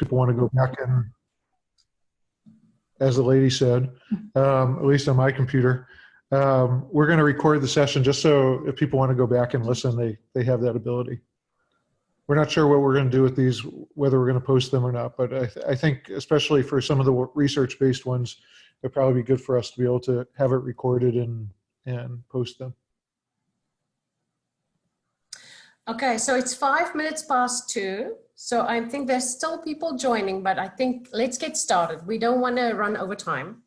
people want to go back and, as the lady said, at least on my computer, we're going to record the session just so if people want to go back and listen, they have that ability. We're not sure what we're going to do with these, whether we're going to post them or not, but I think especially for some of the research-based ones, it'd probably be good for us to be able to have it recorded and post them. Okay, so it's 5 minutes past 2. So I think there's still people joining, but I think let's get started. We don't want to run over time.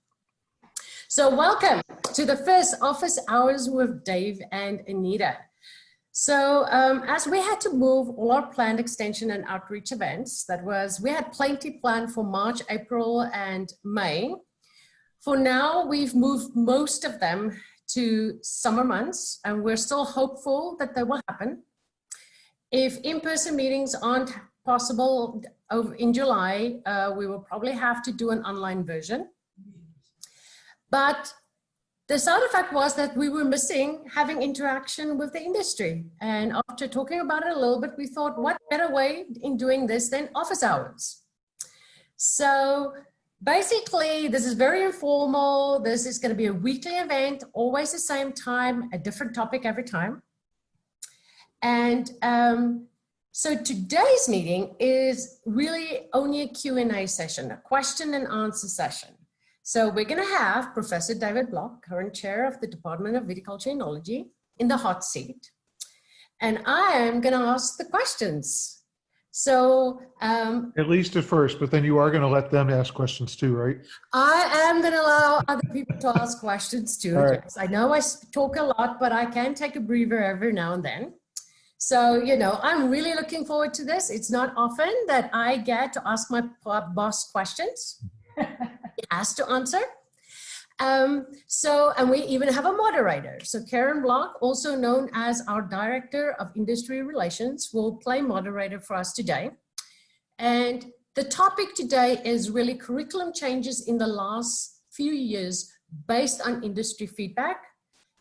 So welcome to the first office hours with Dave and Anita. So as we had to move all our planned extension and outreach events, we had plenty planned for March, April, and May. For now, we've moved most of them to summer months, and we're still hopeful that they will happen. If in-person meetings aren't possible in July, we will probably have to do an online version. But the side effect was that we were missing having interaction with the industry. And after talking about it a little bit, we thought, what better way in doing this than office hours? So basically, this is very informal. This is going to be a weekly event, always the same time, a different topic every time. And so today's meeting is really only a Q&A session, a question and answer session. So we're going to have Professor David Block, current chair of the Department of Viticulture and Enology, in the hot seat. And I am going to ask the questions. So at least at first, but then you are going to let them ask questions too, right? I am going to allow other people to ask questions too. Right. Yes, I know I talk a lot, but I can take a breather every now and then. So, you know, I'm really looking forward to this. It's not often that I get to ask my boss questions. He has to answer. And we even have a moderator. So Karen Block, also known as our Director of Industry Relations, will play moderator for us today. And the topic today is really curriculum changes in the last few years based on industry feedback,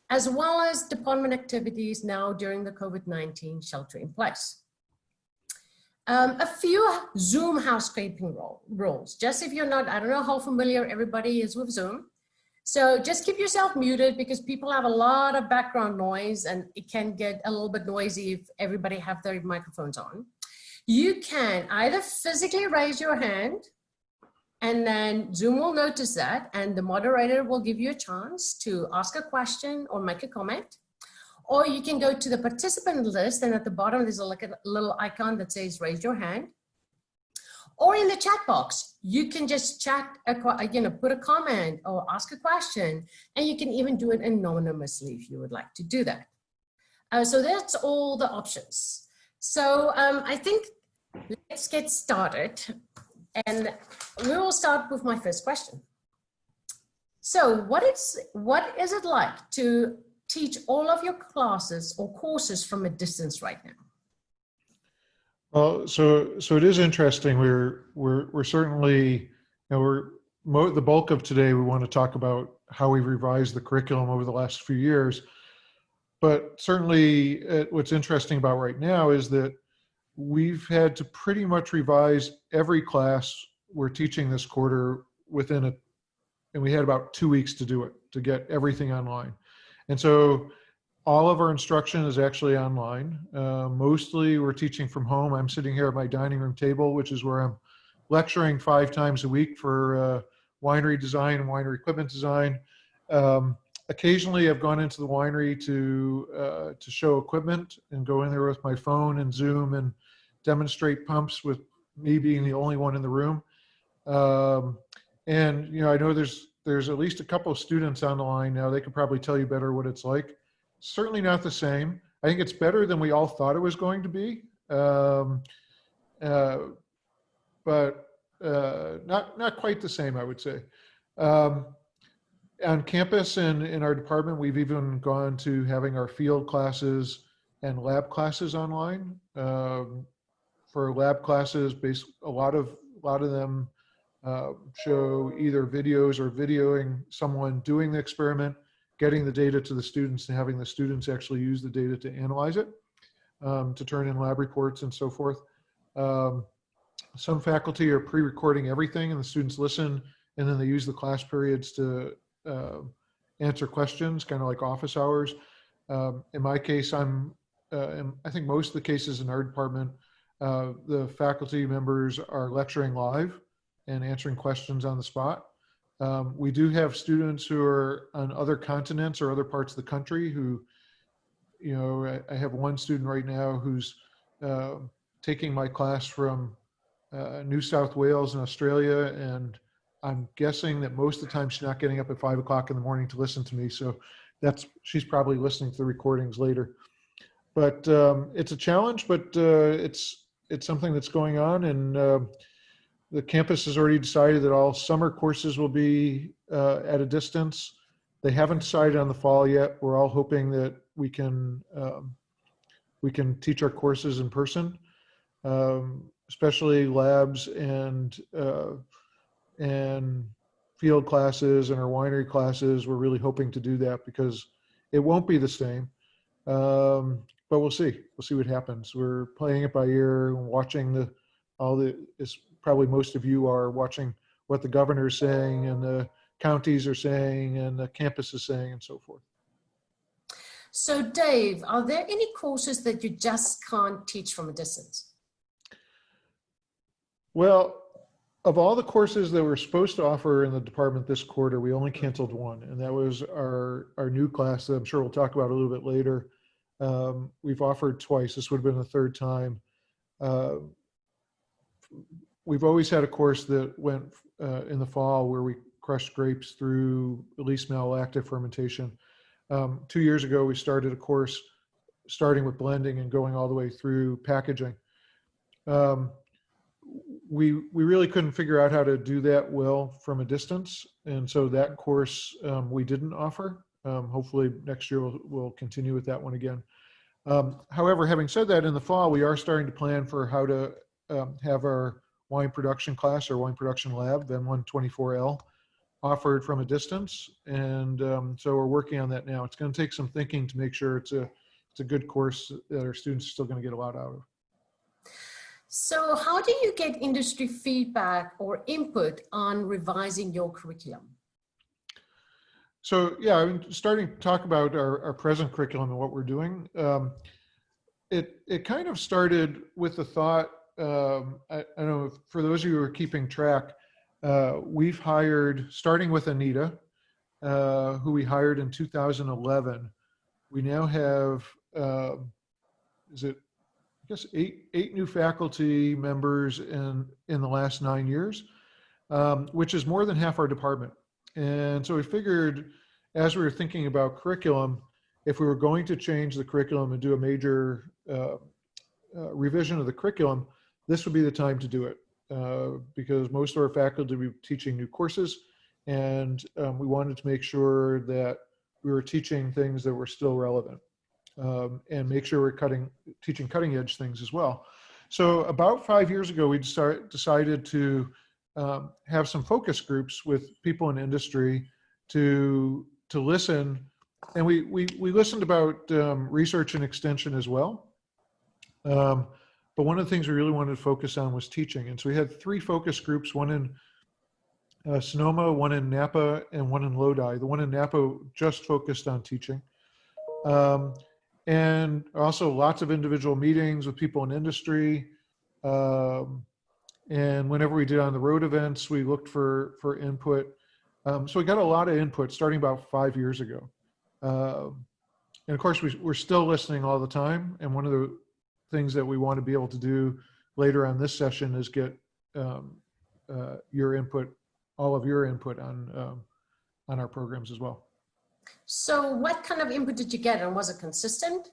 as well as department activities now during the COVID-19 shelter in place. A few Zoom housekeeping rules. Just if you're not, I don't know how familiar everybody is with Zoom. So just keep yourself muted because people have a lot of background noise and it can get a little bit noisy if everybody have their microphones on. You can either physically raise your hand and then Zoom will notice that and the moderator will give you a chance to ask a question or make a comment. Or you can go to the participant list and at the bottom there's a little icon that says raise your hand. Or in the chat box, you can just chat, put a comment or ask a question. And you can even do it anonymously if you would like to do that. So that's all the options. So I think let's get started. And we will start with my first question. So what is it like to teach all of your classes or courses from a distance right now? Well, so it is interesting. We're certainly, the bulk of today we want to talk about how we've revised the curriculum over the last few years. But certainly what's interesting about right now is that we've had to pretty much revise every class we're teaching this quarter and we had about 2 weeks to do it, to get everything online. And so all of our instruction is actually online. Mostly we're teaching from home. I'm sitting here at my dining room table, which is where I'm lecturing 5 times a week for winery design and winery equipment design. Occasionally I've gone into the winery to show equipment and go in there with my phone and Zoom and demonstrate pumps with me being the only one in the room. And I know there's at least a couple of students on the line now. They could probably tell you better what it's like. Certainly not the same. I think it's better than we all thought it was going to be, but not quite the same, I would say. On campus and in our department, we've even gone to having our field classes and lab classes online. For lab classes, a lot of them show either videos or videoing someone doing the experiment, getting the data to the students and having the students actually use the data to analyze it, to turn in lab reports and so forth. Some faculty are pre-recording everything and the students listen, and then they use the class periods to answer questions, kind of like office hours. In my case, I think most of the cases in our department, the faculty members are lecturing live and answering questions on the spot. We do have students who are on other continents or other parts of the country who, I have one student right now who's taking my class from New South Wales in Australia, and I'm guessing that most of the time she's not getting up at 5 o'clock in the morning to listen to me. So she's probably listening to the recordings later. But it's a challenge, but it's something that's going on, and the campus has already decided that all summer courses will be at a distance. They haven't decided on the fall yet. We're all hoping that we can teach our courses in person, especially labs and field classes and our winery classes. We're really hoping to do that because it won't be the same. But we'll see. We'll see what happens. We're playing it by ear, watching as probably most of you are, watching what the governor is saying and the counties are saying and the campus is saying and so forth. So Dave, are there any courses that you just can't teach from a distance? Well, of all the courses that we're supposed to offer in the department this quarter, we only canceled one, and that was our new class that I'm sure we'll talk about a little bit later. We've offered twice. This would have been the third time. We've always had a course that went in the fall where we crushed grapes through release malolactic fermentation. 2 years ago, we started a course starting with blending and going all the way through packaging. We really couldn't figure out how to do that well from a distance, and so that course we didn't offer. Hopefully next year we'll continue with that one again. However, having said that, in the fall we are starting to plan for how to have our wine production class or wine production lab, VEN124L, offered from a distance, and so we're working on that now. It's going to take some thinking to make sure it's a good course that our students are still going to get a lot out of. So how do you get industry feedback or input on revising your curriculum? So yeah, I'm starting to talk about our present curriculum and what we're doing. It kind of started with the thought, I don't know, for those of you who are keeping track, we've hired, starting with Anita, who we hired in 2011. We now have, I guess eight new faculty members in the last 9 years, which is more than half our department. And so we figured, as we were thinking about curriculum, if we were going to change the curriculum and do a major revision of the curriculum, this would be the time to do it, because most of our faculty will be teaching new courses, and we wanted to make sure that we were teaching things that were still relevant, and make sure we're teaching cutting edge things as well. So about 5 years ago, we decided to have some focus groups with people in industry to listen, and we listened about research and extension as well. But one of the things we really wanted to focus on was teaching, and so we had 3 focus groups: one in Sonoma, one in Napa, and one in Lodi. The one in Napa just focused on teaching. And also lots of individual meetings with people in industry. And whenever we did on the road events, we looked for input. So we got a lot of input starting about 5 years ago. And of course, we're still listening all the time. And one of the things that we want to be able to do later on this session is get your input, all of your input on our programs as well. So what kind of input did you get, and was it consistent?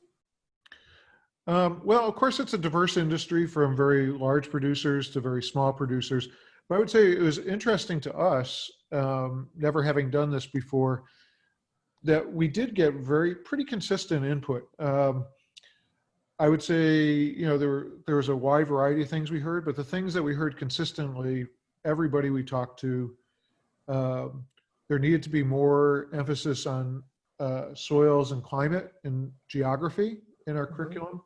Well, of course, it's a diverse industry, from very large producers to very small producers. But I would say it was interesting to us, never having done this before, that we did get pretty consistent input. I would say, there was a wide variety of things we heard, but the things that we heard consistently, everybody we talked to, there needed to be more emphasis on soils and climate and geography in our curriculum.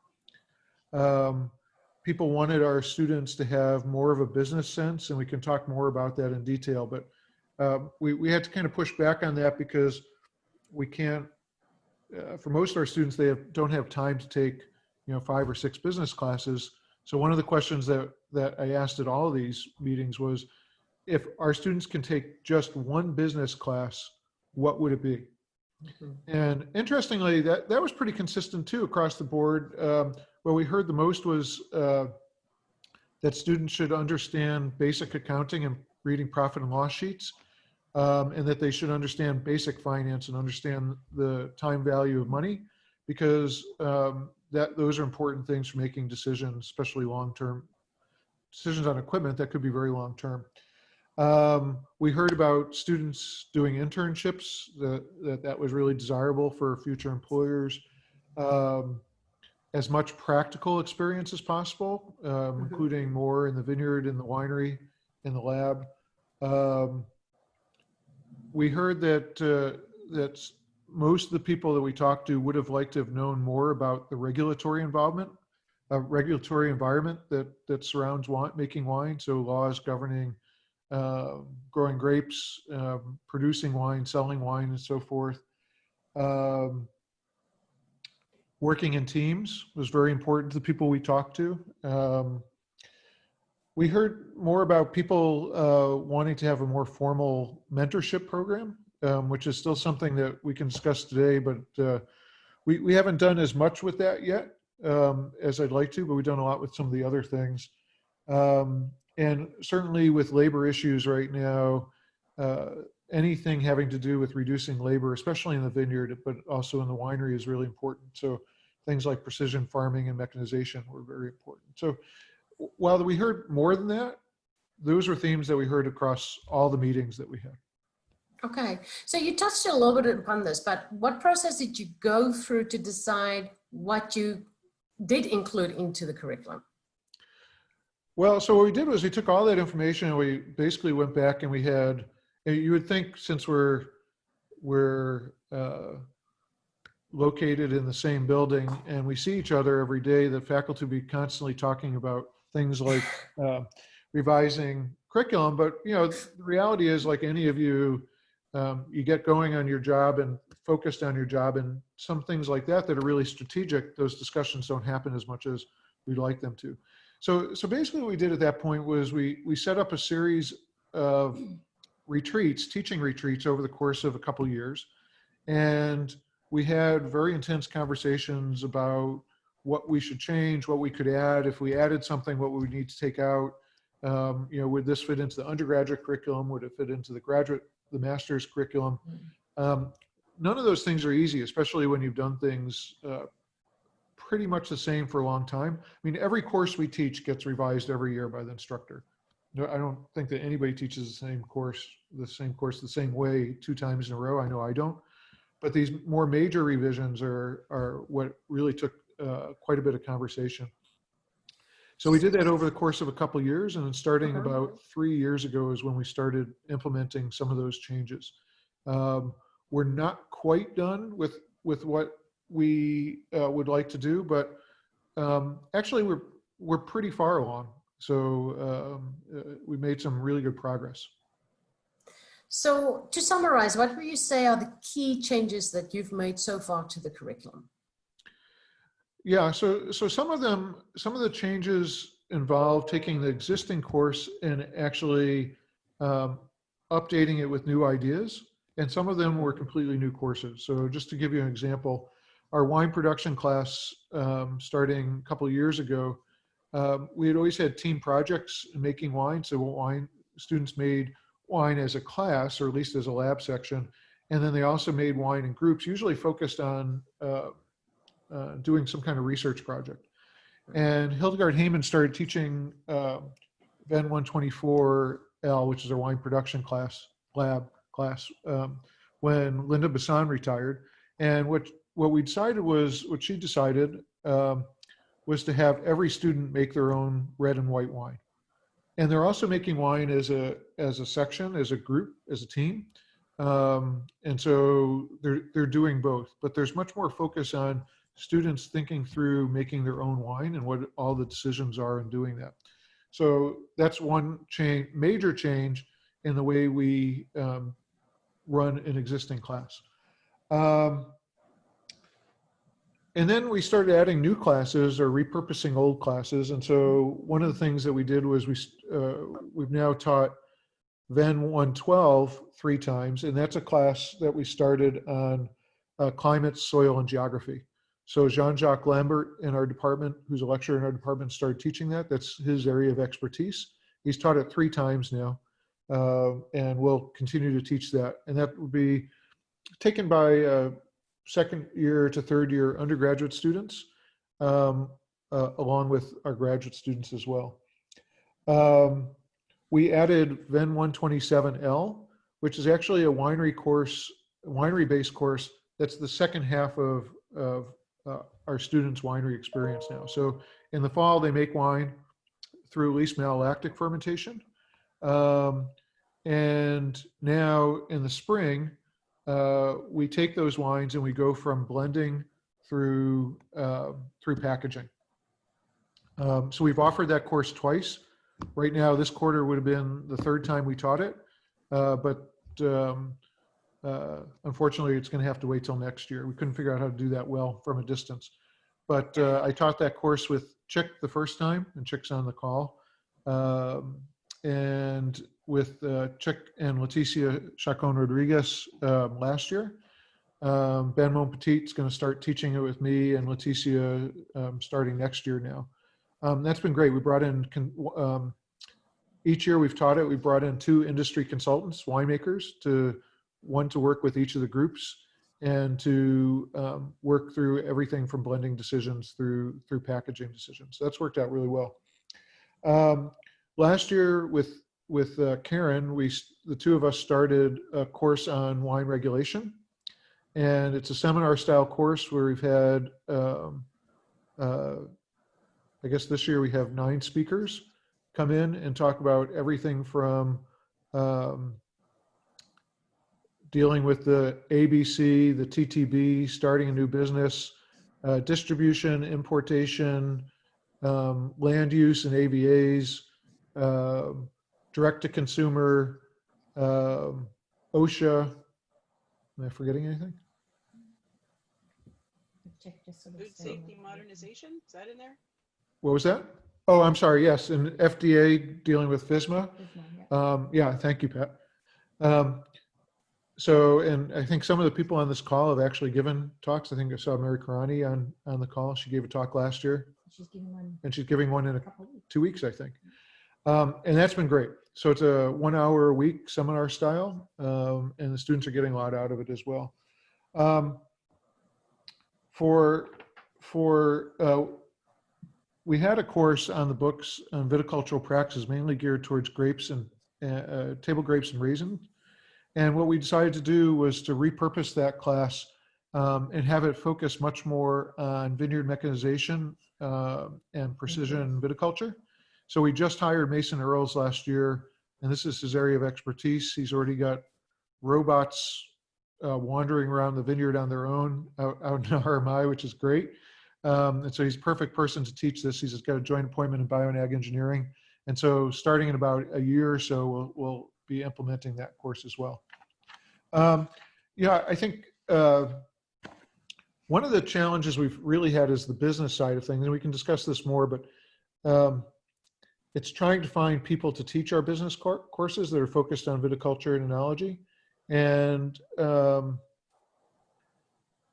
people wanted our students to have more of a business sense, and we can talk more about that in detail. But we had to kind of push back on that because we can't. For most of our students, they don't have time to take 5 or 6 business classes. So one of the questions that I asked at all of these meetings was, if our students can take just one business class, what would it be? Mm-hmm. And interestingly, that was pretty consistent too across the board. What we heard the most was that students should understand basic accounting and reading profit and loss sheets, and that they should understand basic finance and understand the time value of money, because those are important things for making decisions, especially long-term decisions on equipment that could be very long-term. We heard about students doing internships, that was really desirable for future employers. As much practical experience as possible, including more in the vineyard, in the winery, in the lab. We heard that most of the people that we talked to would have liked to have known more about the regulatory environment that surrounds making wine. So laws governing growing grapes, producing wine, selling wine, and so forth. Working in teams was very important to the people we talked to. We heard more about people wanting to have a more formal mentorship program, which is still something that we can discuss today, but we haven't done as much with that yet as I'd like to, but we've done a lot with some of the other things. And certainly with labor issues right now, anything having to do with reducing labor, especially in the vineyard, but also in the winery, is really important. So things like precision farming and mechanization were very important. So while we heard more than that, those were themes that we heard across all the meetings that we had. Okay, so you touched a little bit upon this, but what process did you go through to decide what you did include into the curriculum? Well, so what we did was we took all that information and we basically went back and we had, you would think since we're located in the same building and we see each other every day, the faculty would be constantly talking about things like revising curriculum. But, the reality is, like any of you, you get going on your job and focused on your job, and some things like that are really strategic, those discussions don't happen as much as we'd like them to. So basically what we did at that point was we set up a series of retreats, teaching retreats over the course of a couple of years. And we had very intense conversations about what we should change, what we could add. If we added something, what we would need to take out. Would this fit into the undergraduate curriculum? Would it fit into the master's curriculum? None of those things are easy, especially when you've done things pretty much the same for a long time. I mean, every course we teach gets revised every year by the instructor. No, I don't think that anybody teaches the same course the same way 2 times in a row. I know I don't. But these more major revisions are what really took quite a bit of conversation. So we did that over the course of a couple of years, and then starting about 3 years ago is when we started implementing some of those changes. We're not quite done with what we would like to do, but actually we're pretty far along. So we made some really good progress. So to summarize, what would you say are the key changes that you've made so far to the curriculum? Yeah, so some of the changes involve taking the existing course and actually updating it with new ideas. And some of them were completely new courses. So just to give you an example, our wine production class, starting a couple of years ago, we had always had team projects in making wine. So students made wine as a class, or at least as a lab section. And then they also made wine in groups, usually focused on doing some kind of research project. And Hildegard Heyman started teaching VEN 124L, which is our wine production lab class, when Linda Bassan retired. And what she decided was to have every student make their own red and white wine. And they're also making wine as a section, as a group, as a team. And so they're doing both, but there's much more focus on students thinking through making their own wine and what all the decisions are in doing that. So that's one change, major change in the way we run an existing class. And then we started adding new classes or repurposing old classes. And so one of the things that we did was we've now taught VEN 112 3 times, and that's a class that we started on climate, soil, and geography. So Jean-Jacques Lambert in our department, who's a lecturer in our department, started teaching that. That's his area of expertise. He's taught it 3 times now, and we'll continue to teach that. And that will be taken by second year to third year undergraduate students, along with our graduate students as well. We added VEN 127L, which is actually a winery-based course. That's the second half of our students' winery experience now. So in the fall, they make wine through least malolactic fermentation. And now in the spring, we take those wines and we go from blending through packaging. So we've offered that course twice. Right now, this quarter would have been the 3rd time we taught it, but unfortunately, it's going to have to wait till next year. We couldn't figure out how to do that well from a distance. But I taught that course with Chick the first time, and Chick's on the call, and with Chick and Leticia Chacon-Rodriguez last year. Ben Montpetit's going to start teaching it with me and Leticia starting next year now. That's been great. We brought in, each year we've taught it, we brought in 2 industry consultants, winemakers, one to work with each of the groups and to work through everything from blending decisions through packaging decisions. So that's worked out really well. Last year with Karen, the 2 of us started a course on wine regulation, and it's a seminar style course where we've had, I guess this year we have 9 speakers come in and talk about everything from dealing with the ABC, the TTB, starting a new business, distribution, importation, land use and AVAs, direct to consumer, OSHA. Am I forgetting anything? Food safety modernization, is that in there? What was that? Oh, I'm sorry. Yes, and FDA dealing with FSMA. Yeah, thank you, Pat. So, and I think some of the people on this call have actually given talks. I think I saw Mary Karani on the call. She gave a talk last year. She's giving one. And she's giving one in 2 weeks, I think. And that's been great. So it's a 1 hour a week seminar style, and the students are getting a lot out of it as well. We had a course on the books on viticultural practices, mainly geared towards grapes and table grapes and raisins. And what we decided to do was to repurpose that class and have it focus much more on vineyard mechanization and precision viticulture. So we just hired Mason Earls last year, and this is his area of expertise. He's already got robots wandering around the vineyard on their own out in RMI, which is great. And so he's a perfect person to teach this. He's got a joint appointment in bio and ag engineering. And so starting in about a year or so, we'll be implementing that course as well. Yeah, I think one of the challenges we've really had is the business side of things, and we can discuss this more, but it's trying to find people to teach our business courses that are focused on viticulture and enology. And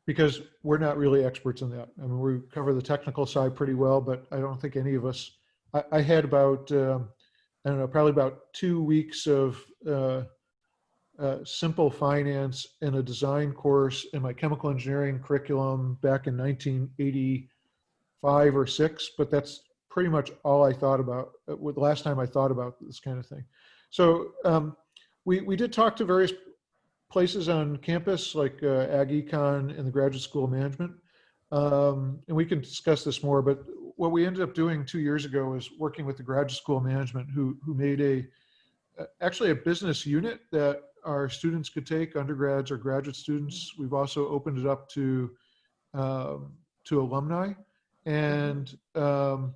because we're not really experts in that. I mean, we cover the technical side pretty well, but I don't think any of us, I had about, I don't know, probably about 2 weeks of simple finance in a design course in my chemical engineering curriculum back in 1985 or 6, but that's pretty much all I thought about, the last time I thought about this kind of thing. So we did talk to various places on campus like Ag Econ and the Graduate School of Management. And we can discuss this more, but what we ended up doing 2 years ago was working with the Graduate School of Management who made actually a business unit that our students could take, undergrads or graduate students. We've also opened it up to to alumni. And the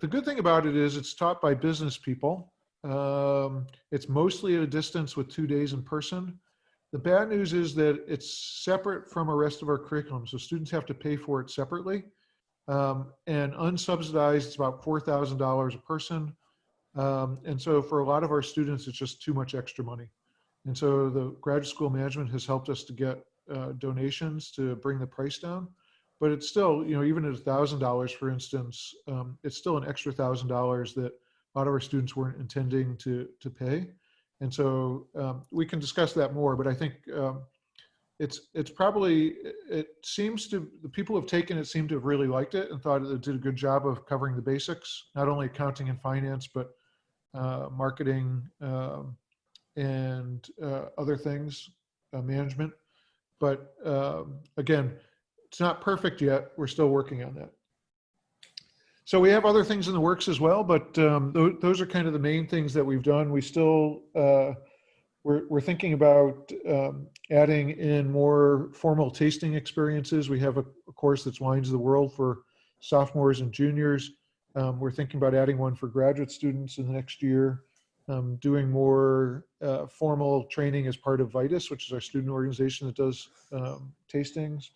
good thing about it is it's taught by business people. It's mostly at a distance with 2 days in person. The bad news is that it's separate from the rest of our curriculum, so students have to pay for it separately. And unsubsidized, it's about $4,000 a person. And so for a lot of our students, it's just too much extra money. And so the graduate school management has helped us to get donations to bring the price down. But it's still, even at $1,000, for instance, it's still an extra $1,000 that a lot of our students weren't intending to pay. And so we can discuss that more, but I think it's probably, it seems to, the people who have taken it seem to have really liked it and thought it did a good job of covering the basics, not only accounting and finance, but marketing and other things, management. But again, it's not perfect yet. We're still working on that. So we have other things in the works as well, but those are kind of the main things that we've done. We still, we're thinking about adding in more formal tasting experiences. We have a course that's Wines of the World for sophomores and juniors. We're thinking about adding one for graduate students in the next year, doing more formal training as part of Vitus, which is our student organization that does tastings.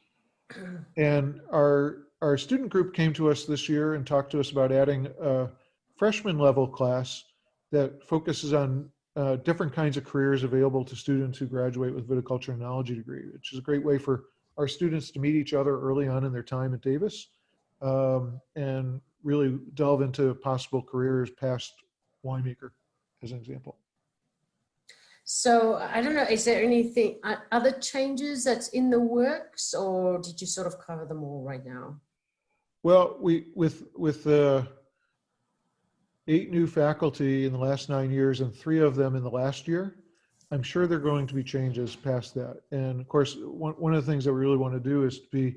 And our student group came to us this year and talked to us about adding a freshman level class that focuses on different kinds of careers available to students who graduate with viticulture and enology degree, which is a great way for our students to meet each other early on in their time at Davis and really delve into possible careers past winemaker, as an example. So I don't know, is there anything, other changes that's in the works, or did you sort of cover them all right now? Well, with 8 new faculty in the last 9 years and 3 of them in the last year, I'm sure there are going to be changes past that. And of course, one of the things that we really want to do is to be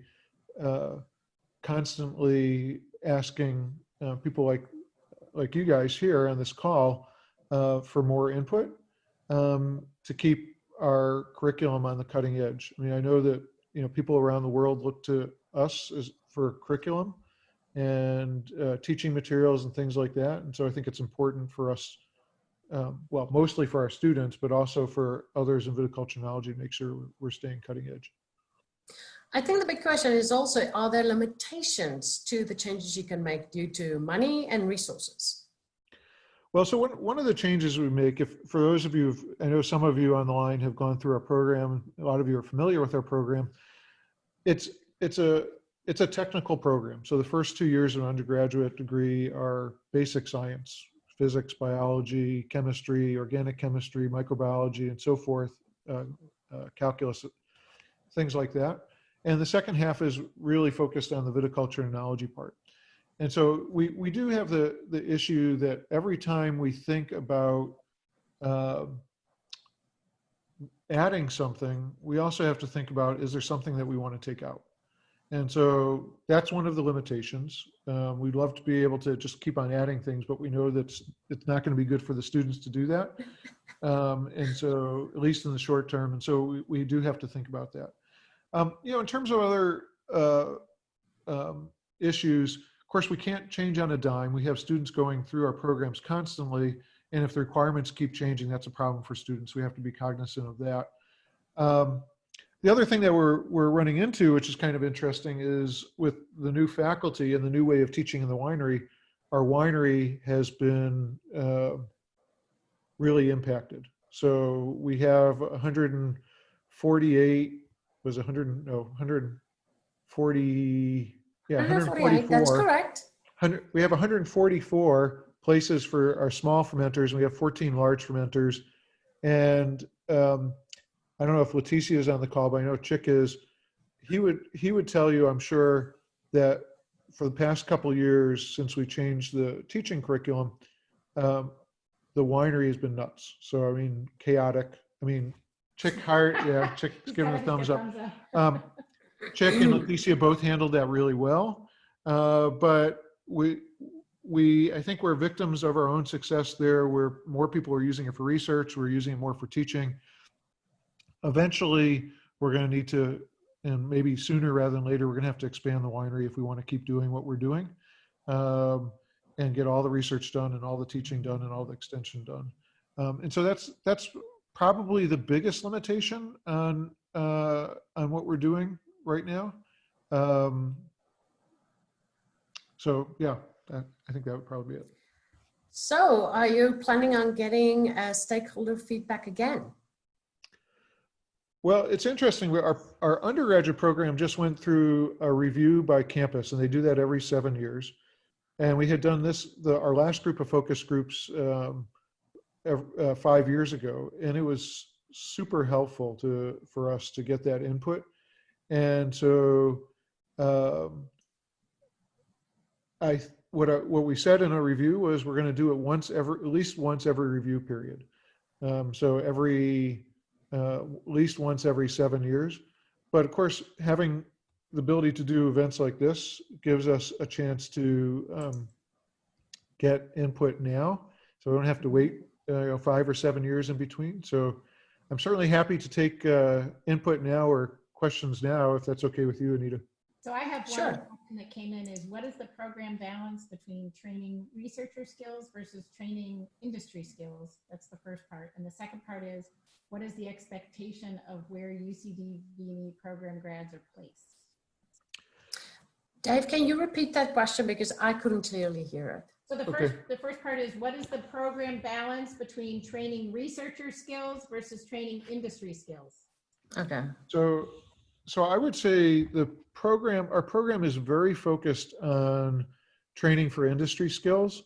constantly asking people like you guys here on this call for more input to keep our curriculum on the cutting edge. I mean, I know that people around the world look to us for curriculum and teaching materials and things like that. And so I think it's important for us, well, mostly for our students, but also for others in viticulture and enology to make sure we're staying cutting edge. I think the big question is also, are there limitations to the changes you can make due to money and resources? Well, so one of the changes we make, for those of you, I know some of you on the line have gone through our program, a lot of you are familiar with our program. It's a technical program. So the first 2 years of an undergraduate degree are basic science, physics, biology, chemistry, organic chemistry, microbiology, and so forth, calculus, things like that. And the second half is really focused on the viticulture and enology part. And so we do have the issue that every time we think about adding something, we also have to think about, is there something that we want to take out? And so that's one of the limitations. We'd love to be able to just keep on adding things, but we know that it's not going to be good for the students to do that. And so, at least in the short term. And so we do have to think about that. In terms of other issues, of course, we can't change on a dime. We have students going through our programs constantly. And if the requirements keep changing, that's a problem for students. We have to be cognizant of that. The other thing that we're running into, which is kind of interesting, is with the new faculty and the new way of teaching in the winery, our winery has been really impacted. So we have 148, was 100, no, 140, yeah, 144. That's correct. We have 144 places for our small fermenters, and we have 14 large fermenters. And I don't know if Leticia is on the call, but I know Chick is. He would tell you, I'm sure, that for the past couple of years since we changed the teaching curriculum, the winery has been nuts. So I mean, chaotic. I mean, Chick hired, yeah, Chick's giving a thumbs up. Chick and Leticia both handled that really well, but I think we're victims of our own success there, where more people are using it for research. We're using it more for teaching. Eventually, we're going to need to and maybe sooner rather than later, we're going to have to expand the winery if we want to keep doing what we're doing, and get all the research done and all the teaching done and all the extension done. And so that's probably the biggest limitation on what we're doing right now. So yeah, I think that would probably be it. So are you planning on getting stakeholder feedback again? Well, it's interesting. Our undergraduate program just went through a review by campus, and they do that every 7 years. And we had done this, our last group of focus groups 5 years ago, and it was super helpful for us to get that input. And so what we said in our review was we're going to do it at least once every review period. So at least once every 7 years. But of course, having the ability to do events like this gives us a chance to get input now. So we don't have to wait 5 or 7 years in between. So I'm certainly happy to take input now or questions now, if that's okay with you, Anita. So I have Sure. one question that came in is, what is the program balance between training researcher skills versus training industry skills? That's the first part. And the second part is, what is the expectation of where UCD V&E program grads are placed? Dave, can you repeat that question because I couldn't clearly hear it? So the first part is, what is the program balance between training researcher skills versus training industry skills? Okay. So I would say our program is very focused on training for industry skills.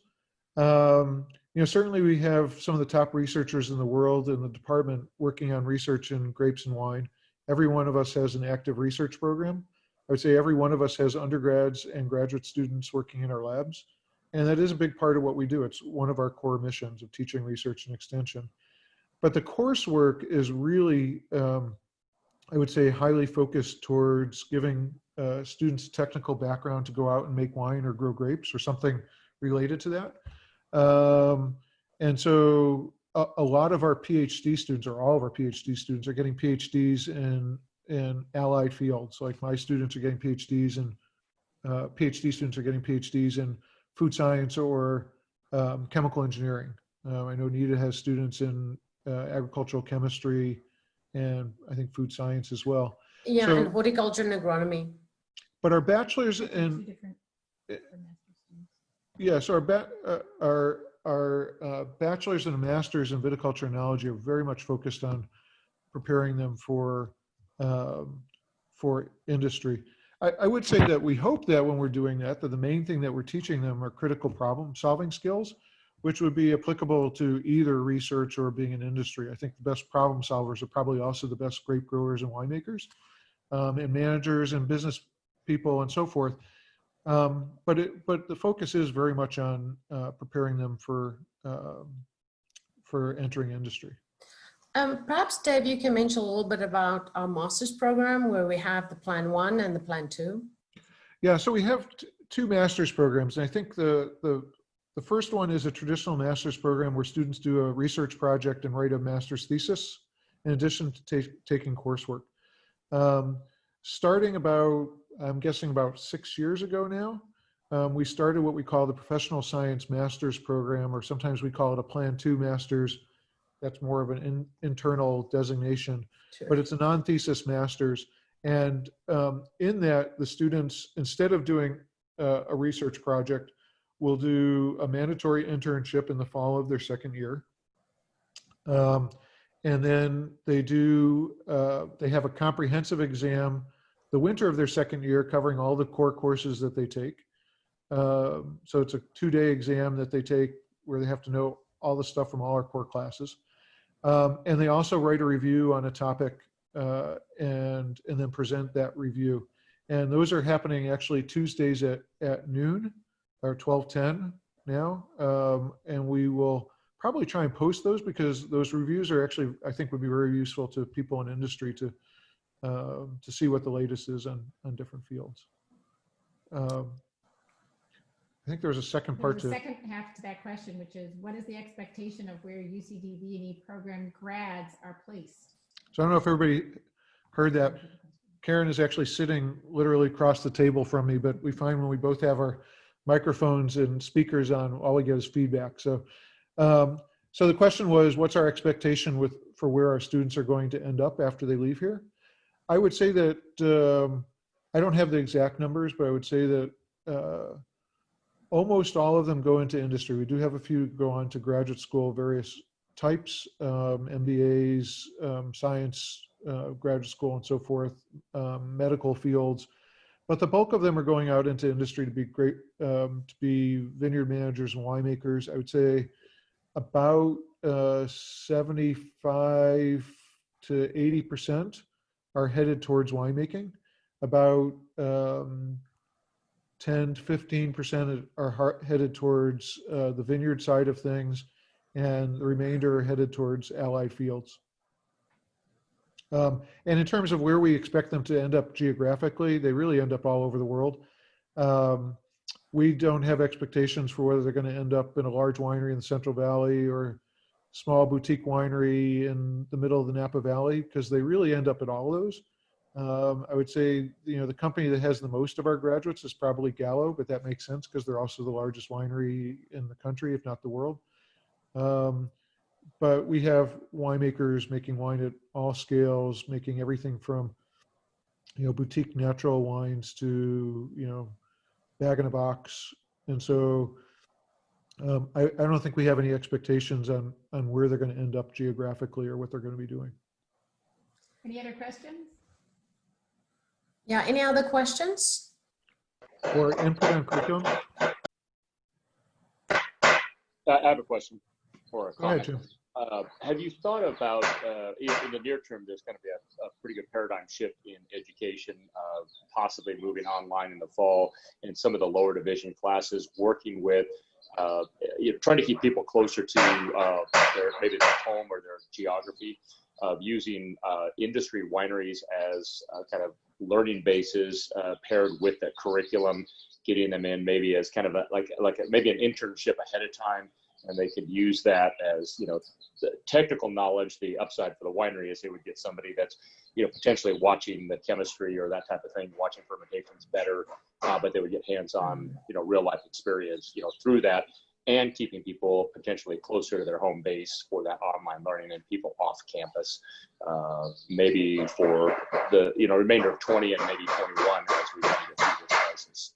Certainly we have some of the top researchers in the world in the department working on research in grapes and wine. Every one of us has an active research program. I would say every one of us has undergrads and graduate students working in our labs. And that is a big part of what we do. It's one of our core missions of teaching, research, and extension. But the coursework is really, I would say, highly focused towards giving students technical background to go out and make wine or grow grapes or something related to that. And so a lot of our PhD students, or all of our PhD students, are getting PhDs in allied fields. Like my students are getting PhDs, and PhD students are getting PhDs in food science or chemical engineering. I know Anita has students in agricultural chemistry and I think food science as well. Yeah, So, and horticulture and agronomy. But our bachelor's in so our bachelor's and master's in viticulture and enology are very much focused on preparing them for industry. I would say that we hope that when we're doing that the main thing that we're teaching them are critical problem solving skills, which would be applicable to either research or being in industry. I think the best problem solvers are probably also the best grape growers and winemakers, and managers and business people and so forth. But the focus is very much on preparing them for entering industry. Perhaps, Dave, you can mention a little bit about our master's program where we have the Plan 1 and the Plan 2. Yeah, so we have two master's programs. And I think the first one is a traditional master's program where students do a research project and write a master's thesis in addition to taking coursework. Starting about, I'm guessing about 6 years ago now, we started what we call the Professional Science Master's Program, or sometimes we call it a Plan 2 Master's. That's more of an internal designation, Sure. but it's a non-thesis master's. And in that, the students, instead of doing a research project, will do a mandatory internship in the fall of their second year. And then they have a comprehensive exam the winter of their second year, covering all the core courses that they take. So it's a 2-day exam that they take where they have to know all the stuff from all our core classes. And they also write a review on a topic and then present that review. And those are happening actually Tuesdays at noon, or 12:10 now. And we will probably try and post those because those reviews are actually, I think, would be very useful to people in industry to see what the latest is on different fields. I think there was a second part to the second half to that question, which is, what is the expectation of where UCD V&E program grads are placed? So I don't know if everybody heard that. Karen is actually sitting literally across the table from me, but we find when we both have our microphones and speakers on, all we get is feedback. So, so the question was, what's our expectation for where our students are going to end up after they leave here? I would say that, I don't have the exact numbers, but I would say that almost all of them go into industry. We do have a few go on to graduate school, various types, MBAs, science, graduate school and so forth, medical fields. But the bulk of them are going out into industry to be to be vineyard managers and winemakers. I would say about 75 to 80% are headed towards winemaking. About 10 to 15% are headed towards the vineyard side of things, and the remainder are headed towards allied fields. And in terms of where we expect them to end up geographically, they really end up all over the world. We don't have expectations for whether they're going to end up in a large winery in the Central Valley or small boutique winery in the middle of the Napa Valley, because they really end up at all of those. I would say, the company that has the most of our graduates is probably Gallo, but that makes sense because they're also the largest winery in the country, if not the world. But we have winemakers making wine at all scales, making everything from, boutique natural wines to, bag in a box. And so I don't think we have any expectations on where they're going to end up geographically or what they're going to be doing. Any other questions? Yeah, any other questions? Or input on curriculum? I have a question or a Go ahead, comment. Jim. Have you thought about, in the near term, there's going to be a pretty good paradigm shift in education, possibly moving online in the fall, and some of the lower division classes working with, trying to keep people closer to maybe their home or their geography, of using industry wineries as kind of learning bases paired with the curriculum, getting them in maybe as kind of maybe an internship ahead of time. And they could use that as, the technical knowledge. The upside for the winery is they would get somebody that's, potentially watching the chemistry or that type of thing, watching fermentations better, but they would get hands-on, real life experience, through that, and keeping people potentially closer to their home base for that online learning and people off campus, maybe for the, remainder of 20 and maybe 21 as we get through this crisis.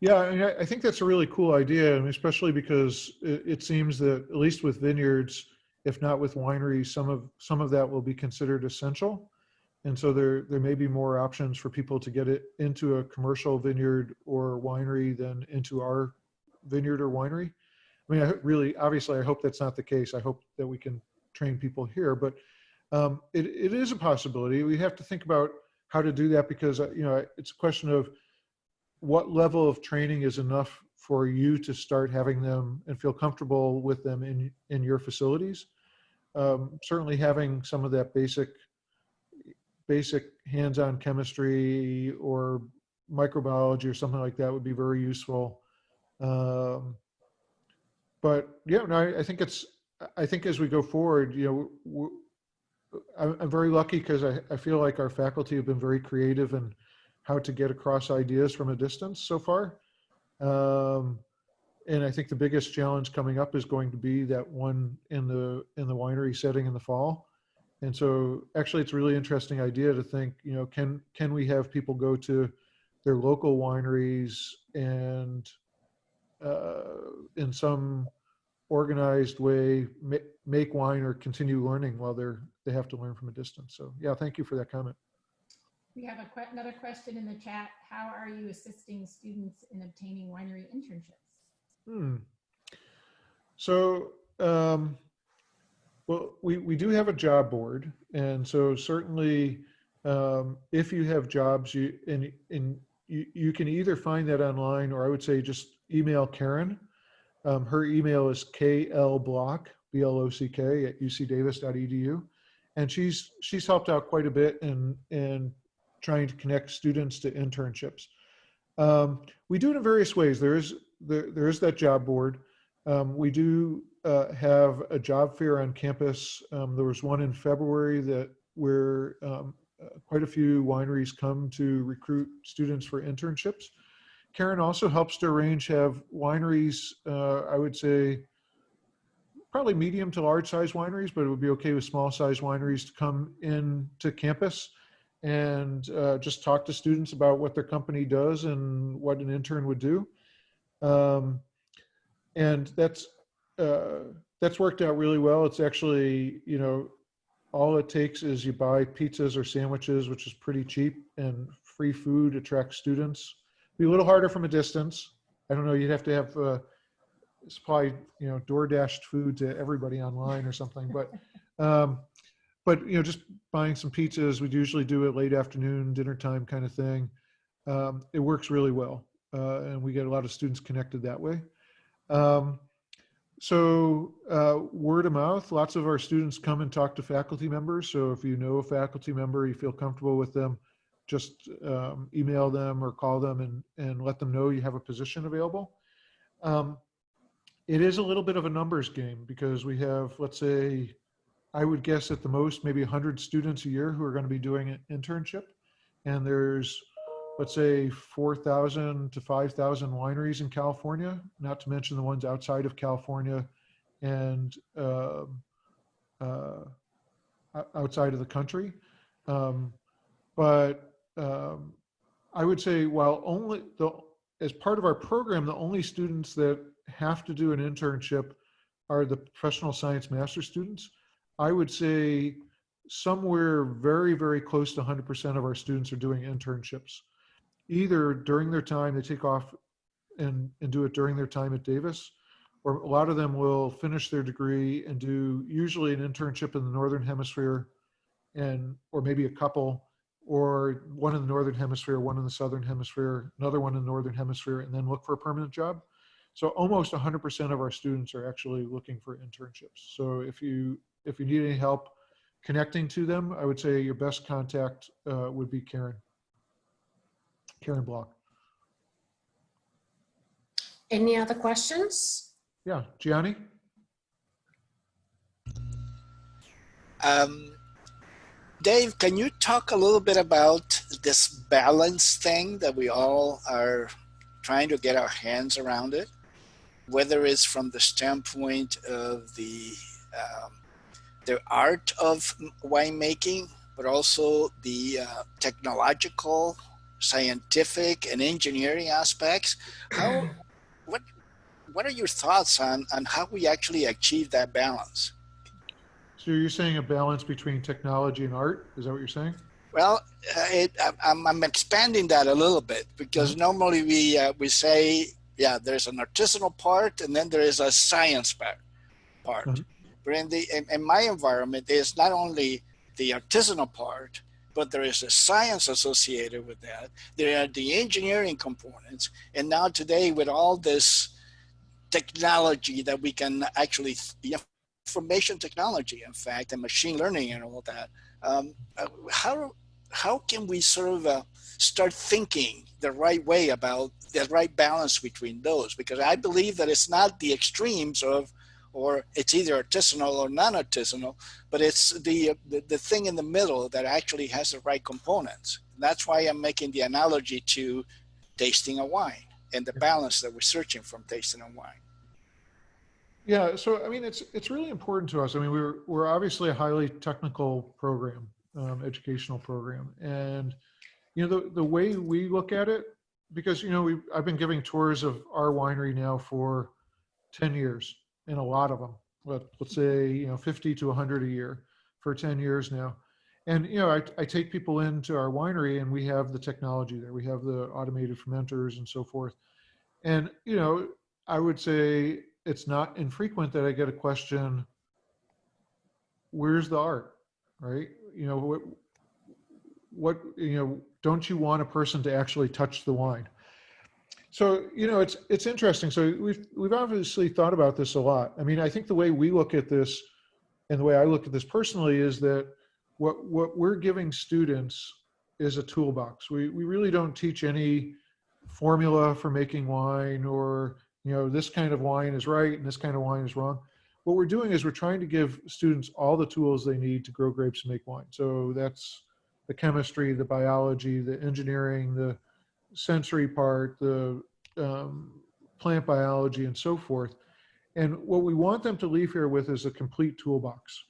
Yeah, I mean, I think that's a really cool idea, especially because it seems that at least with vineyards, if not with wineries, some of that will be considered essential, and so there may be more options for people to get it into a commercial vineyard or winery than into our vineyard or winery. I mean, obviously, I hope that's not the case. I hope that we can train people here, but it is a possibility. We have to think about how to do that because it's a question of what level of training is enough for you to start having them and feel comfortable with them in your facilities. Certainly having some of that basic hands-on chemistry or microbiology or something like that would be very useful. But yeah, no, I think as we go forward, I'm very lucky because I feel like our faculty have been very creative and how to get across ideas from a distance so far. And I think the biggest challenge coming up is going to be that one in the winery setting in the fall. And so actually it's a really interesting idea to think, can we have people go to their local wineries and in some organized way make wine or continue learning while they have to learn from a distance. So yeah, thank you for that comment. We have another question in the chat. How are you assisting students in obtaining winery internships? So, well, we do have a job board. And so certainly if you have jobs, you can either find that online, or I would say just email Karen. Her email is klblock, BLOCK at ucdavis.edu. And she's helped out quite a bit in trying to connect students to internships. We do it in various ways. There is that job board. We do have a job fair on campus. There was one in February that where quite a few wineries come to recruit students for internships. Karen also helps to arrange, have wineries, I would say, probably medium to large size wineries, but it would be okay with small size wineries to come in to campus and just talk to students about what their company does and what an intern would do. And that's worked out really well. It's actually, you know, all it takes is you buy pizzas or sandwiches, which is pretty cheap, and free food attracts students. Be a little harder from a distance. I don't know, you'd have to have supply, you know, DoorDashed food to everybody online or something, but you know, just buying some pizzas, we'd usually do it late afternoon, dinner time kind of thing. It works really well, and we get a lot of students connected that way. Word of mouth, lots of our students come and talk to faculty members. So if you know a faculty member, you feel comfortable with them, just email them or call them and let them know you have a position available. It is a little bit of a numbers game because we have, let's say, I would guess at the most, maybe 100 students a year who are going to be doing an internship. And there's, let's say, 4,000 to 5,000 wineries in California, not to mention the ones outside of California and outside of the country. I would say, while as part of our program, the only students that have to do an internship are the professional science master students. I would say somewhere very, very close to 100% of our students are doing internships. Either during their time, they take off and do it during their time at Davis, or a lot of them will finish their degree and do usually an internship in the Northern Hemisphere, or maybe a couple, or one in the Northern Hemisphere, one in the Southern Hemisphere, another one in the Northern Hemisphere, and then look for a permanent job. So almost 100% of our students are actually looking for internships. So if you need any help connecting to them, I would say your best contact would be Karen Block. Any other questions? Yeah, Gianni? Dave, can you talk a little bit about this balance thing that we all are trying to get our hands around it? Whether it's from the standpoint of the art of winemaking, but also the technological, scientific, and engineering aspects. What are your thoughts on how we actually achieve that balance? So you're saying a balance between technology and art? Is that what you're saying? Well, I'm expanding that a little bit because normally we say, yeah, there's an artisanal part and then there is a science part. But in my environment, there's not only the artisanal part, but there is a science associated with that. There are the engineering components. And now today with all this technology that we can actually, information technology, in fact, and machine learning and all that, how can we sort of start thinking the right way about the right balance between those? Because I believe that it's not the extremes or it's either artisanal or non-artisanal, but it's the thing in the middle that actually has the right components. And that's why I'm making the analogy to tasting a wine and the balance that we're searching from tasting a wine. Yeah, so I mean, it's really important to us. I mean, we're obviously a highly technical program, educational program, and you know the way we look at it, because you know I've been giving tours of our winery now for 10 years, and a lot of them, let's say 50 to 100 a year for 10 years now, and I take people into our winery and we have the technology there, we have the automated fermenters and so forth, and I would say it's not infrequent that I get a question, where's the art, right? What don't you want a person to actually touch the wine? So, it's interesting. So we've obviously thought about this a lot. I mean, I think the way we look at this and the way I look at this personally is that what we're giving students is a toolbox. We really don't teach any formula for making wine or this kind of wine is right and this kind of wine is wrong. What we're doing is we're trying to give students all the tools they need to grow grapes and make wine. So that's the chemistry, the biology, the engineering, the sensory part, the plant biology, and so forth. And what we want them to leave here with is a complete toolbox.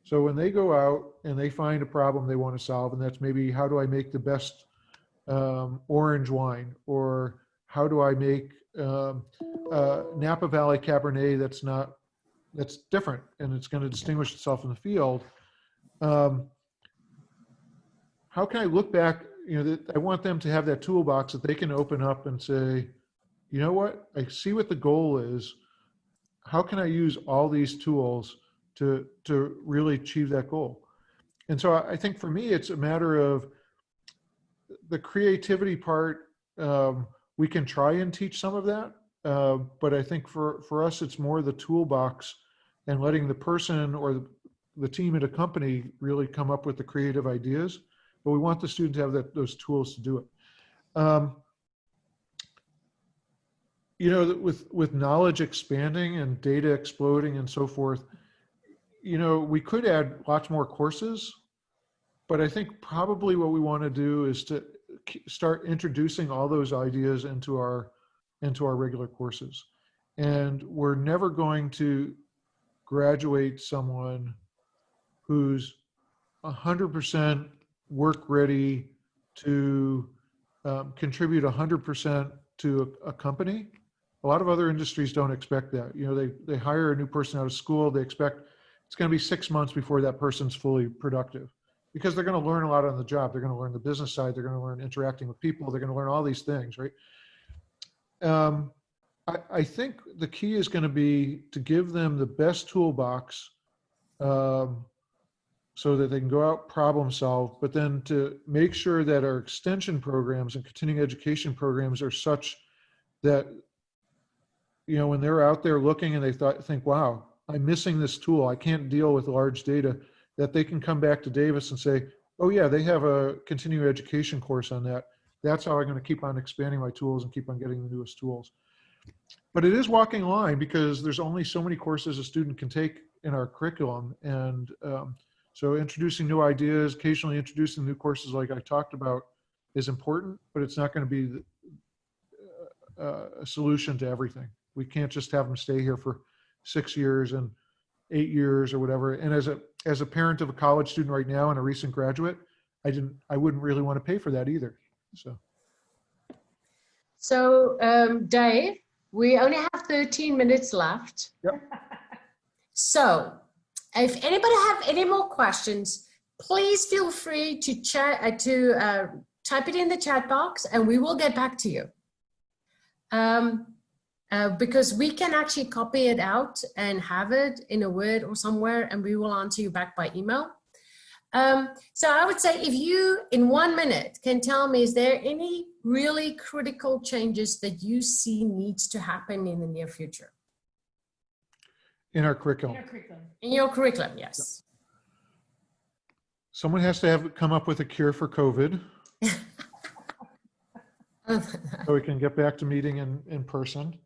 So when they go out and they find a problem they want to solve, and that's maybe how do I make the best orange wine, or how do I make Napa Valley Cabernet that's different and it's going to distinguish itself in the field. How can I look back? I want them to have that toolbox that they can open up and say, you know what? I see what the goal is. How can I use all these tools to really achieve that goal? And so I think for me, it's a matter of the creativity part. We can try and teach some of that, but I think for us, it's more the toolbox and letting the person or the team at a company really come up with the creative ideas. But we want the student to have those tools to do it. With knowledge expanding and data exploding and so forth, we could add lots more courses, but I think probably what we want to do is to start introducing all those ideas into our regular courses. And we're never going to graduate someone who's 100% work ready to contribute 100% to a company. A lot of other industries don't expect that. They hire a new person out of school. They expect it's going to be 6 months before that person's fully productive, because they're going to learn a lot on the job. They're going to learn the business side. They're going to learn interacting with people. They're going to learn all these things, right? I think the key is going to be to give them the best toolbox so that they can go out, problem solve, but then to make sure that our extension programs and continuing education programs are such that, when they're out there looking and they think, wow, I'm missing this tool, I can't deal with large data, that they can come back to Davis and say, oh yeah, they have a continuing education course on that. That's how I'm going to keep on expanding my tools and keep on getting the newest tools. But it is walking a line, because there's only so many courses a student can take in our curriculum. And so introducing new ideas, occasionally introducing new courses like I talked about is important, but it's not going to be a solution to everything. We can't just have them stay here for 6 years and 8 years or whatever. And as a parent of a college student right now and a recent graduate, I wouldn't really want to pay for that either. So Dave, we only have 13 minutes left. Yep. So if anybody have any more questions, please feel free to type it in the chat box and we will get back to you. Because we can actually copy it out and have it in a Word or somewhere, and we will answer you back by email. So I would say, if you, in 1 minute, can tell me, is there any really critical changes that you see needs to happen in the near future? In our curriculum. In your curriculum, yes. Someone has to come up with a cure for COVID. So we can get back to meeting in person.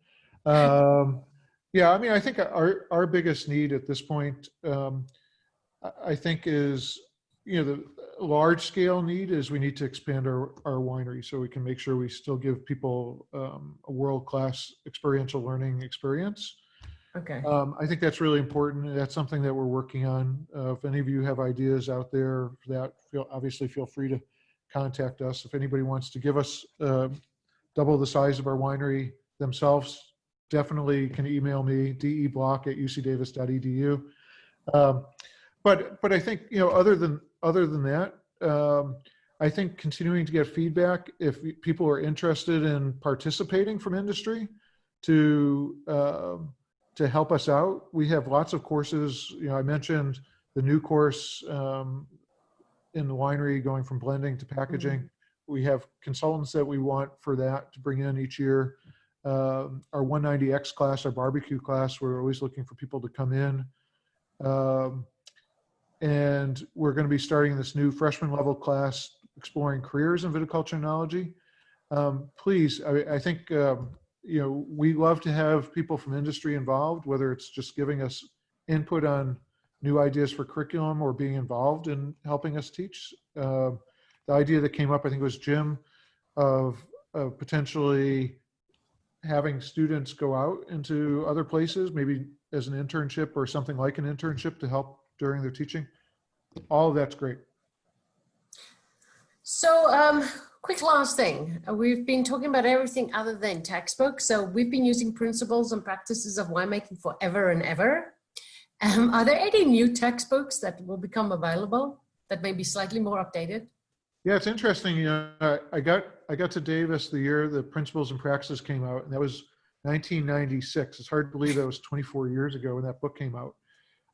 I think our biggest need at this point, I think is, the large scale need is we need to expand our winery so we can make sure we still give people a world-class experiential learning experience. Okay. I think that's really important. That's something that we're working on. If any of you have ideas out there for that, obviously feel free to contact us. If anybody wants to give us double the size of our winery themselves, definitely can email me, deblock@ucdavis.edu. But I think, other than that, I think continuing to get feedback, if people are interested in participating from industry to help us out. We have lots of courses. I mentioned the new course in the winery going from blending to packaging. Mm-hmm. We have consultants that we want for that to bring in each year. Our 190X class, our barbecue class, we're always looking for people to come in. And we're going to be starting this new freshman level class, exploring careers in viticulture and enology. Please, I think, we love to have people from industry involved, whether it's just giving us input on new ideas for curriculum or being involved in helping us teach. idea that came up, I think it was Jim, of potentially having students go out into other places, maybe as an internship or something like an internship to help during their teaching. All of that's great. So, quick last thing. We've been talking about everything other than textbooks. So we've been using principles and practices of winemaking forever and ever. Are there any new textbooks that will become available that may be slightly more updated? Yeah, it's interesting. You know, I got to Davis the year the Principles and Practices came out, and that was 1996. It's hard to believe that was 24 years ago when that book came out.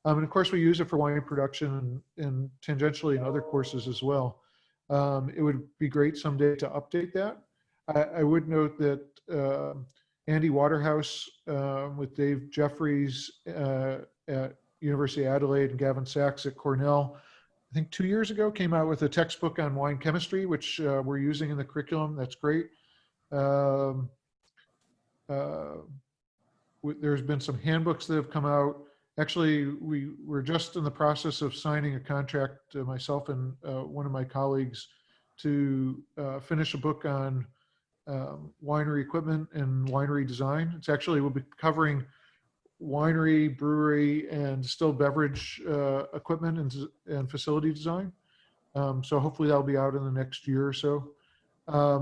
And of course, we use it for wine production and tangentially in other courses as well. It would be great someday to update that. I would note that Andy Waterhouse with Dave Jeffries at University of Adelaide and Gavin Sachs at Cornell, I think 2 years ago, came out with a textbook on wine chemistry, which we're using in the curriculum. That's great. There's been some handbooks that have come out. Actually, we're just in the process of signing a contract, myself and one of my colleagues, to finish a book on winery equipment and winery design. It's actually, we'll be covering winery, brewery, and distilled beverage equipment and facility design. So hopefully that'll be out in the next year or so. I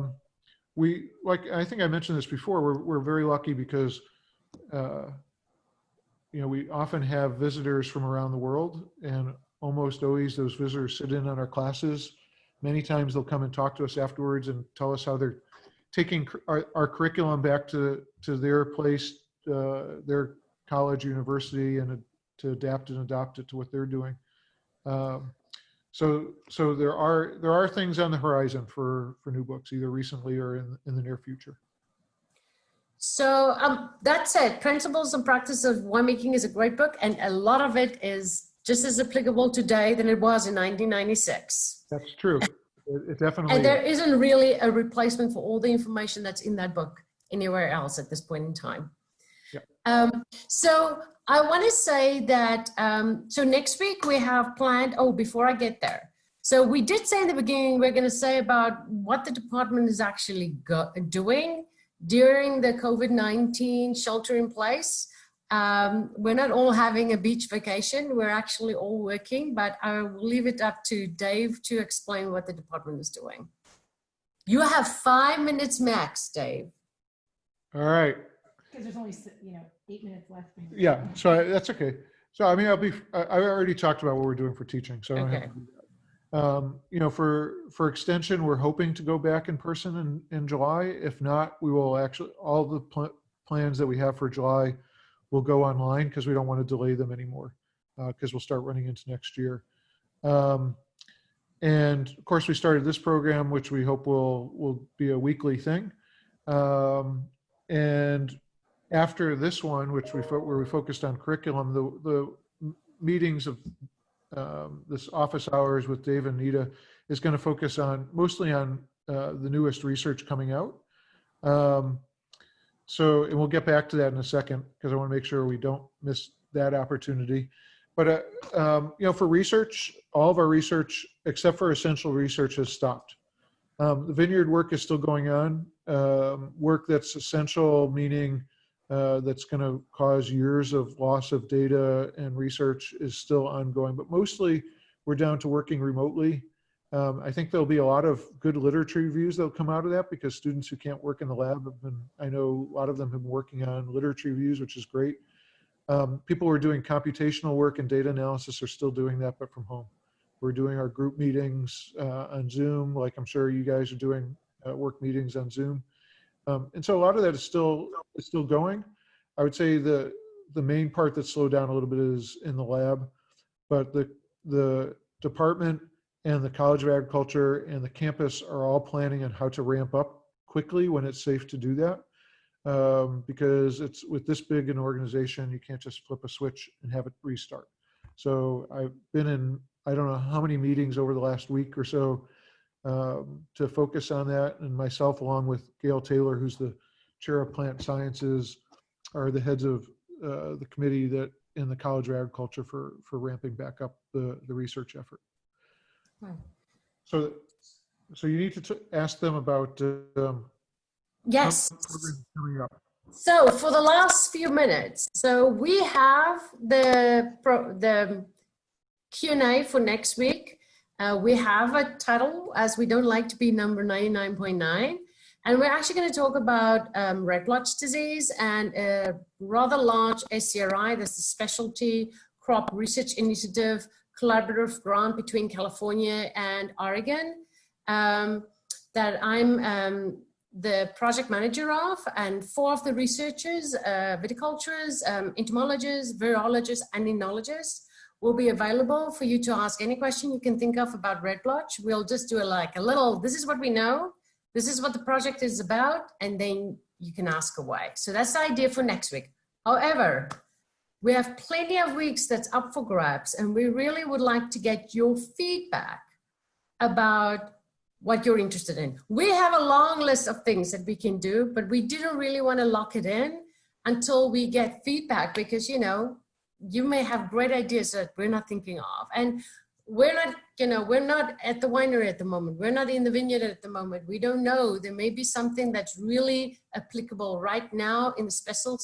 think I mentioned this before, we're very lucky because you know, we often have visitors from around the world, and almost always those visitors sit in on our classes. Many times they'll come and talk to us afterwards and tell us how they're taking our curriculum back to their place, their college, university, and to adapt and adopt it to what they're doing. So there are things on the horizon for new books, either recently or in the near future. So that's it. Principles and Practice of Winemaking is a great book, and a lot of it is just as applicable today than it was in 1996. That's true. It definitely and there isn't really a replacement for all the information that's in that book anywhere else at this point in time. Yeah. So I want to say that, so next week we have planned, before I get there. So we did say in the beginning, we're going to say about what the department is actually doing during the COVID-19 shelter in place. We're not all having a beach vacation. We're actually all working, but I will leave it up to Dave to explain what the department is doing. You have 5 minutes max, Dave. All right. Because there's only 8 minutes left. Yeah, so that's okay. So I mean, I already talked about what we're doing for teaching, so I don't have to do that. You know, for extension, we're hoping to go back in person in July. If not, we will actually, all the plans that we have for July will go online because we don't want to delay them anymore because we'll start running into next year. And of course, we started this program, which we hope will be a weekly thing. And after this one, where we focused on curriculum, the meetings of this office hours with Dave and Anita is going to focus mostly on the newest research coming out. So, and we'll get back to that in a second because I want to make sure we don't miss that opportunity. But, you know, for research, all of our research, except for essential research, has stopped. The vineyard work is still going on. Work that's essential, meaning that's going to cause years of loss of data and research, is still ongoing, but mostly we're down to working remotely. I think there'll be a lot of good literature reviews that'll come out of that because students who can't work in the lab I know a lot of them have been working on literature reviews, which is great. People who are doing computational work and data analysis are still doing that, but from home. We're doing our group meetings on Zoom, like I'm sure you guys are doing work meetings on Zoom. And so a lot of that is still going. I would say the main part that slowed down a little bit is in the lab, but the department and the College of Agriculture and the campus are all planning on how to ramp up quickly when it's safe to do that. Because it's with this big an organization, you can't just flip a switch and have it restart. So I've been in, I don't know how many meetings over the last week or so to focus on that, and myself along with Gail Taylor, who's the chair of plant sciences, are the heads of the committee that in the College of Agriculture for ramping back up the research effort. Hmm. So So you need to ask them about Yes. programs coming up. So for the last few minutes, so we have the Q&A for next week. We have a title, as we don't like to be number 99.9. And we're actually going to talk about red blotch disease and a rather large SCRI, that's the Specialty Crop Research Initiative collaborative grant between California and Oregon that I'm the project manager of, and 4 of the researchers, viticulturists, entomologists, virologists, and enologists will be available for you to ask any question you can think of about red blotch. We'll just do a little, this is what we know, this is what the project is about, and then you can ask away. So that's the idea for next week. However, we have plenty of weeks that's up for grabs, and we really would like to get your feedback about what you're interested in. We have a long list of things that we can do, but we didn't really want to lock it in until we get feedback, because, you know, you may have great ideas that we're not thinking of. And we're not, you know, we're not at the winery at the moment. We're not in the vineyard at the moment. We don't know. There may be something that's really applicable right now in the special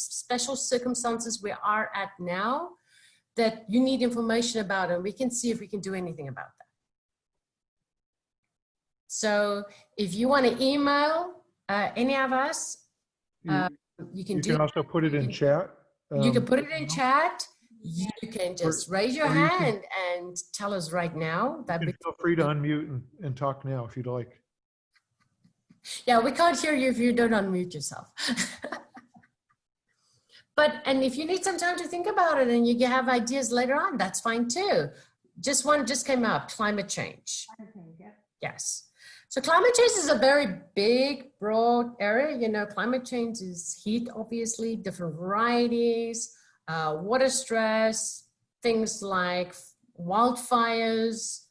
circumstances we are at now that you need information about, and we can see if we can do anything about that. So if you want to email any of us, you can also put it in chat. You can put it in chat. You can just raise your hand and tell us right now. You can feel free to unmute and talk now if you'd like. Yeah, we can't hear you if you don't unmute yourself. And if you need some time to think about it and you have ideas later on, that's fine too. One just came up, climate change. Yes. So climate change is a very big, broad area. You know, climate change is heat, obviously, different varieties, water stress, things like wildfires,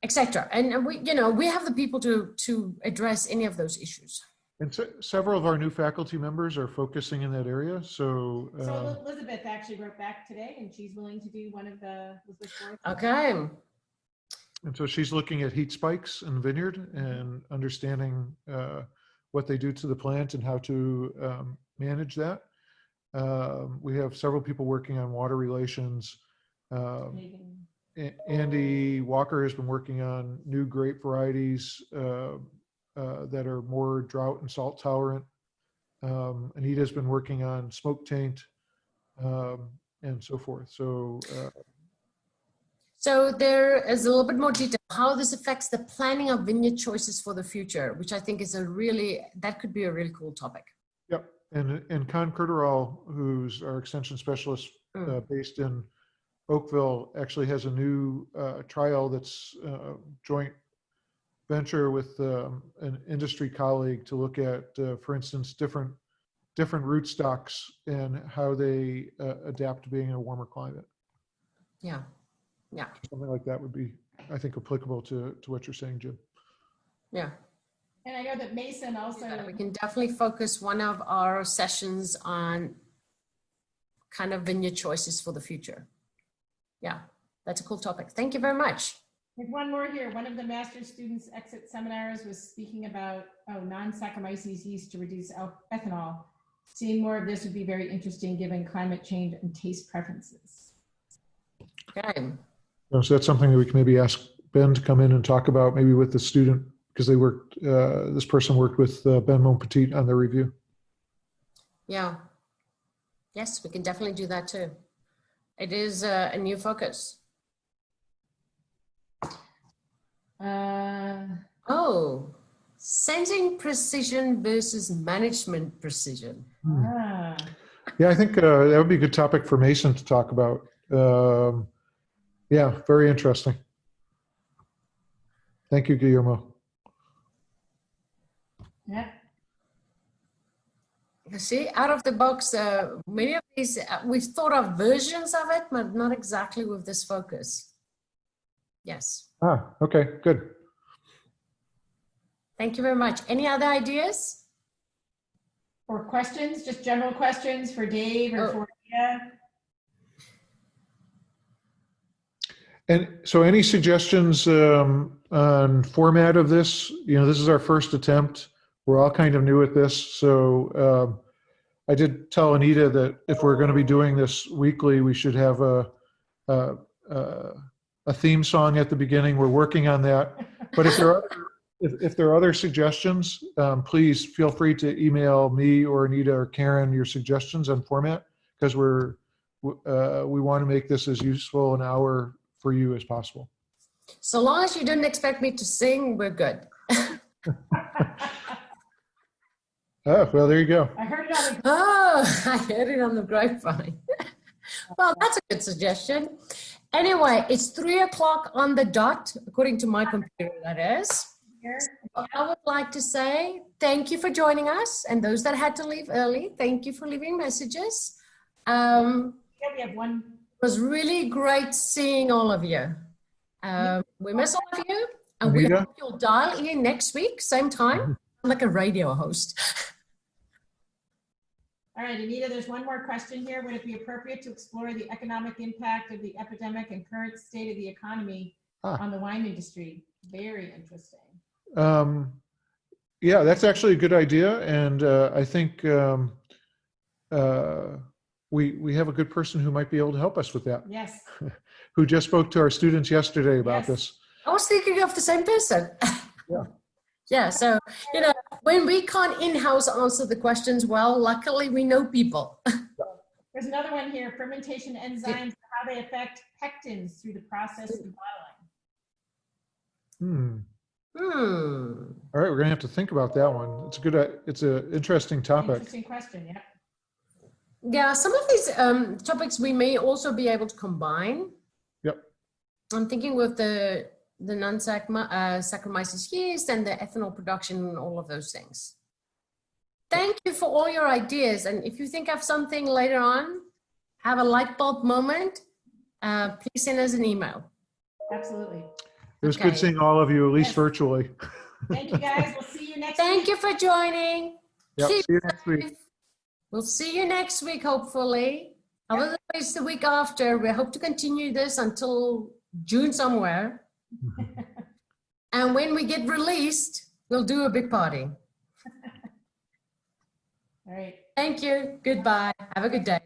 etc. And we, you know, we have the people to address any of those issues. And so, several of our new faculty members are focusing in that area. So Elizabeth actually wrote back today, and she's willing to do one of the. Okay. And so she's looking at heat spikes in the vineyard and understanding what they do to the plant and how to manage that. We have several people working on water relations. Andy Walker has been working on new grape varieties that are more drought and salt tolerant. Anita's been working on smoke taint and so forth. So there is a little bit more detail how this affects the planning of vineyard choices for the future, which I think is that could be a really cool topic. Yep. And Con Curterall, who's our extension specialist based in Oakville, actually has a new trial that's joint venture with an industry colleague to look at, for instance, different rootstocks and how they adapt to being in a warmer climate. Yeah. Yeah. Something like that would be, I think, applicable to what you're saying, Jim. Yeah. And I know that Mason also. We can definitely focus one of our sessions on kind of vineyard choices for the future. Yeah, that's a cool topic. Thank you very much. There's one more here. One of the master's students exit seminars was speaking about non-Saccharomyces yeast to reduce ethanol. Seeing more of this would be very interesting given climate change and taste preferences. Okay. So that's something that we can maybe ask Ben to come in and talk about, maybe with the student, because they worked. This person worked with Ben Monpetit on their review. Yeah. Yes, we can definitely do that too. It is a new focus. Sensing precision versus management precision. Yeah, I think that would be a good topic for Mason to talk about. Yeah, very interesting. Thank you, Guillermo. Yeah. You see, out of the box, many of these, we've thought of versions of it, but not exactly with this focus. Yes. Okay, good. Thank you very much. Any other ideas? Or questions, just general questions for Dave or for Anita? And so any suggestions on format of this? This is our first attempt. We're all kind of new at this. So I did tell Anita that if we're going to be doing this weekly, we should have a theme song at the beginning. We're working on that. But if there are other suggestions, please feel free to email me or Anita or Karen your suggestions on format, because we want to make this as useful an hour for you as possible. So long as you didn't expect me to sing, we're good. Oh, well, there you go. I heard it on the Oh, I heard it on the grapevine. Well, that's a good suggestion. Anyway, it's 3:00 on the dot, according to my computer, that is. here. I would like to say thank you for joining us, and those that had to leave early, thank you for leaving messages. Yeah, we have one. It was really great seeing all of you. We miss all of you, and we Anita? hope you'll dial in next week, same time. I'm like a radio host. All right, Anita, there's one more question here. Would it be appropriate to explore the economic impact of the epidemic and current state of the economy on the wine industry? Very interesting. Yeah, that's actually a good idea. And I think we have a good person who might be able to help us with that, Yes. who just spoke to our students yesterday about Yes. this. I was thinking of the same person. Yeah. Yeah, so, when we can't in-house answer the questions well, luckily we know people. There's another one here. Fermentation enzymes, how they affect pectins through the process of bottling. All right, we're gonna have to think about that one. It's an interesting topic. Interesting question, yeah. Yeah, some of these topics we may also be able to combine. Yep. I'm thinking with the non-Saccharomyces yeast and the ethanol production and all of those things. Thank you for all your ideas. And if you think of something later on, have a light bulb moment, please send us an email. Absolutely. It was Okay. good seeing all of you, at least Yes. virtually. Thank you, guys. We'll see you next Thank week. you for joining. Yep, Keep see you next week. safe. We'll see you next week, hopefully. Otherwise, the week after, we hope to continue this until June somewhere. And when we get released, we'll do a big party. All right. Thank you. Goodbye. Have a good day.